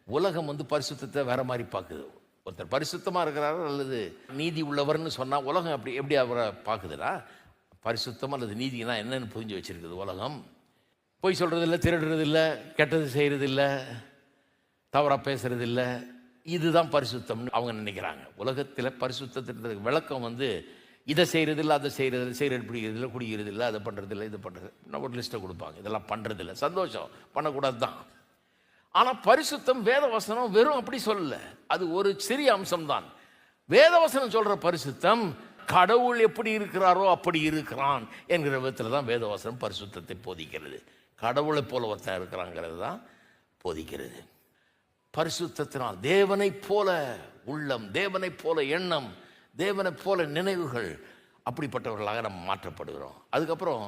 உலகம் பரிசுத்தத்தை வேற மாதிரி பார்க்குது. ஒருத்தர் பரிசுத்தமாக இருக்கிறாரு அல்லது நீதி உள்ளவர்னு சொன்னால் உலகம் எப்படி அவரை பார்க்குதுன்னா, பரிசுத்தம் அல்லது நீதினா என்னன்னு புரிஞ்சு வச்சிருக்குது உலகம். பொய் சொல்கிறதில்ல, திருடுறதில்ல, கெட்டது செய்கிறதில்ல, தவறாக பேசுறதில்ல. இதுதான் பரிசுத்தம்னு அவங்க நினைக்கிறாங்க. உலகத்தில் பரிசுத்தத்திற்கு விளக்கம் இதை செய்கிறதில்ல, அதை செய்கிறதில்ல, சிகரெட் பிடிக்கிறதில்ல, குடிக்கிறதில்ல, அதை பண்ணுறதில்ல, இது பண்ணுறது, இன்னும் ஒரு லிஸ்ட்டை கொடுப்பாங்க. இதெல்லாம் பண்ணுறதில்ல, சந்தோஷம், பண்ணக்கூடாது தான். ஆனால் பரிசுத்தம் வேதவசனம் வெறும் அப்படி சொல்லலை. அது ஒரு சிறிய அம்சம்தான். வேதவசனம் சொல்கிற பரிசுத்தம் கடவுள் எப்படி இருக்கிறாரோ அப்படி இருக்கிறான் என்கிற விதத்தில் தான் வேதவசனம் பரிசுத்தத்தை போதிக்கிறது. கடவுளை போல ஒருத்தன் இருக்கிறாங்கிறது தான் போதிக்கிறது. பரிசுத்தத்தினால் தேவனை போல உள்ளம், தேவனை போல எண்ணம், தேவனை போல நினைவுகள், அப்படிப்பட்டவர்களாக நம்ம மாற்றப்படுகிறோம். அதுக்கப்புறம்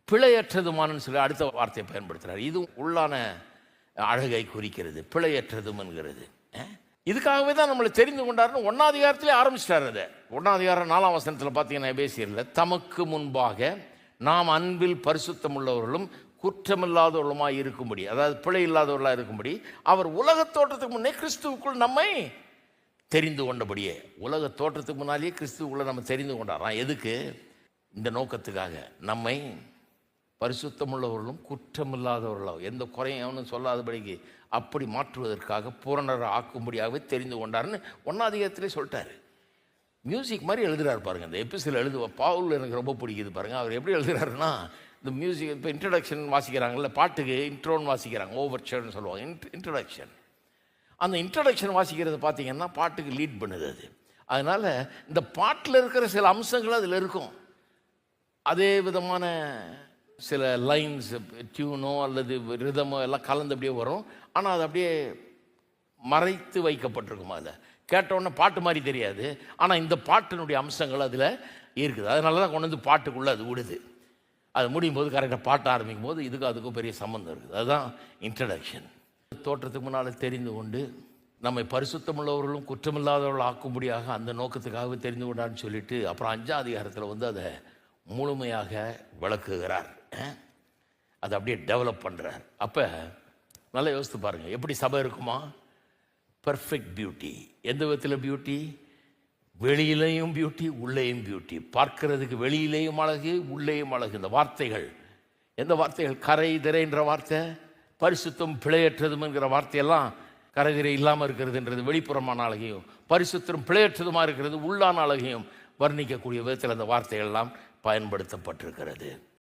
பிழையற்றதுமானு சொல்லி அடுத்த வார்த்தையை பயன்படுத்துகிறார். இது உள்ளான அழகை குறிக்கிறது. பிழையற்றதும் என்கிறது. இதுக்காகவே தான் நம்மளை தெரிந்து கொண்டாருன்னு 1ஆம் அதிகாரத்திலே ஆரம்பிச்சிட்டார். அதை 1ஆம் அதிகாரம் 4ஆம் வசனத்தில் பார்த்தீங்கன்னா, எபேசியரில் தமக்கு முன்பாக நாம் அன்பில் பரிசுத்தம் உள்ளவர்களும் குற்றமில்லாதவர்களுமாய் இருக்கும்படி, அதாவது பிழை இல்லாதவர்களாக இருக்கும்படி அவர் உலக தோற்றத்துக்கு முன்னே கிறிஸ்துவுக்குள் நம்மை தெரிந்து கொண்டபடியே. உலக தோற்றத்துக்கு முன்னாலேயே கிறிஸ்துவுக்குள்ள நம்ம தெரிந்து கொண்டாராம். எதுக்கு? இந்த நோக்கத்துக்காக, நம்மை பரிசுத்தமுள்ளவர்களும் குற்றமில்லாதவர்களாக, எந்த குறையும் சொல்லாதபடிக்கு அப்படி மாற்றுவதற்காக பூரணரை ஆக்கும்படியாகவே தெரிந்து கொண்டாருன்னு 1ஆம் அதிகாரத்திலே சொல்லிட்டார். மியூசிக் மாதிரி எழுதுகிறார் பாருங்கள். இந்த எபிசோட் பவுல் எனக்கு ரொம்ப பிடிக்குது பாருங்கள். அவர் எப்படி எழுதுகிறாருன்னா, இந்த மியூசிக் இப்போ இன்ட்ரடக்ஷன் வாசிக்கிறாங்கல்ல, பாட்டுக்கு இன்ட்ரோன்னு வாசிக்கிறாங்க, ஓவர்ச்சர்ன்னு சொல்லுவாங்க. இன்ட்ரடக்ஷன், அந்த இன்ட்ரடக்ஷன் வாசிக்கிறது பார்த்தீங்கன்னா பாட்டுக்கு லீட் பண்ணுது அது. அதனால் இந்த பாட்டில் இருக்கிற சில அம்சங்கள் அதில் இருக்கும். அதே விதமான சில லைன்ஸ், டியூனோ அல்லது ரிதமோ எல்லாம் கலந்து அப்படியே வரும். ஆனால் அது அப்படியே மறைத்து வைக்கப்பட்டிருக்கும். அதில் கேட்டோன்னே பாட்டு மாதிரி தெரியாது, ஆனால் இந்த பாட்டினுடைய அம்சங்கள் அதில் இருக்குது. அதனால தான் கொண்டு பாட்டுக்குள்ளே அது விடுது. அது முடியும் போது கரெக்டாக பாட்ட ஆரம்பிக்கும் போது அதுக்கும் பெரிய சம்மந்தம் இருக்குது. அதுதான் இன்ட்ரடக்ஷன். தோற்றத்துக்கு முன்னால் தெரிந்து கொண்டு நம்மை பரிசுத்தமுள்ளவர்களும் குற்றமில்லாதவர்கள் ஆக்கும்படியாக அந்த நோக்கத்துக்காகவே தெரிந்து கொண்டான்னு சொல்லிட்டு அப்புறம் 5ஆம் அதிகாரத்தில் அதை முழுமையாக விளக்குகிறார். அதை அப்படியே டெவலப் பண்ணுறார். அப்போ நல்லா யோசித்து பாருங்கள், எப்படி சபை இருக்குமா? Perfect beauty. எந்த விதத்தில் பியூட்டி? வெளியிலையும் பியூட்டி, உள்ளேயும் பியூட்டி. பார்க்கறதுக்கு வெளியிலேயும் அழகு, உள்ளேயும் அழகு. இந்த வார்த்தைகள், எந்த வார்த்தைகள்? கரை திரைன்ற வார்த்தை, பரிசுத்தம் பிழையற்றதும் என்கிற வார்த்தையெல்லாம் கரை திரை இல்லாமல் இருக்கிறதுன்றது வெளிப்புறமான அழகையும், பரிசுத்தம் பிழையற்றதுமாக இருக்கிறது உள்ளான அழகையும் வர்ணிக்கக்கூடிய விதத்தில் அந்த வார்த்தைகள் எல்லாம் பயன்படுத்தப்பட்டிருக்கிறது.